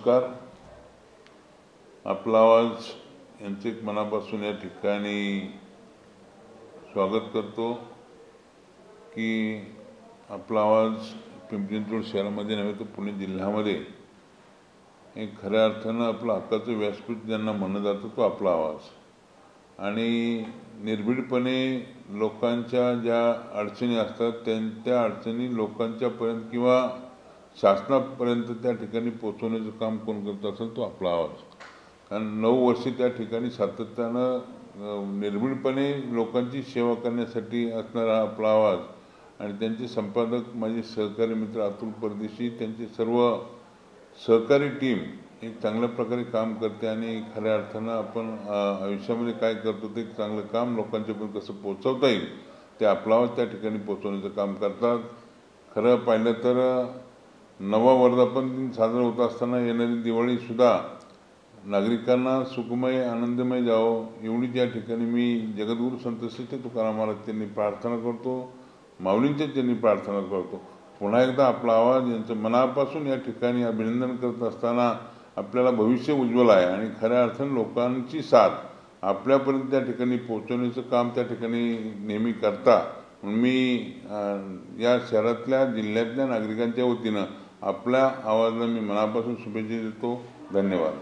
नमस्कार. आपला आवाज यांचे मनापासून या ठिकाणी स्वागत करतो की आपला आवाज पिंपरी चिंचवड शहरामध्ये नव्हे तर पुणे जिल्ह्यामध्ये एक खऱ्या अर्थानं आपलं हक्काचं व्यासपीठ ज्यांना म्हणलं जातं तो आपला आवाज, आणि निर्भीडपणे लोकांच्या ज्या अडचणी असतात त्या अडचणी लोकांच्यापर्यंत किंवा शासनापर्यंत त्या ठिकाणी पोचवण्याचं काम कोण करत असेल तो आपला आवाज. कारण 9 वर्षे त्या ठिकाणी सातत्यानं निर्भीडपणे लोकांची सेवा करण्यासाठी असणारा आपला आवाज आणि त्यांचे संपादक माझे सहकारी मित्र अतुल परदेशी, त्यांचे सर्व सहकारी टीम एक चांगल्या प्रकारे काम करते आणि खऱ्या अर्थानं आपण आयुष्यामध्ये काय करतो ते चांगलं काम लोकांच्यापर्यंत कसं पोचवता येईल ते आपला आवाज त्या ठिकाणी पोचवण्याचं काम करतात. खरं पाहिलं तर 9वा वर्धापन दिन साजरा होत असताना येणारी दिवाळीसुद्धा नागरिकांना सुखमय आनंदमय जावं एवढी त्या ठिकाणी मी जगद्गुरू संत श्रेष्ठ तुकाराम महाराज त्यांनी प्रार्थना करतो, माऊलींच्या त्यांनी प्रार्थना करतो. पुन्हा एकदा आपला आवाज यांचं मनापासून या ठिकाणी अभिनंदन करत असताना आपल्याला भविष्य उज्ज्वल आहे आणि खऱ्या अर्थानं लोकांची साथ आपल्यापर्यंत त्या ठिकाणी पोहोचवण्याचं काम त्या ठिकाणी नेहमी करता. मी या शहरातल्या जिल्ह्यातल्या नागरिकांच्या वतीनं आपल्या आवाजाला मी मनापासून शुभेच्छा देतो. धन्यवाद.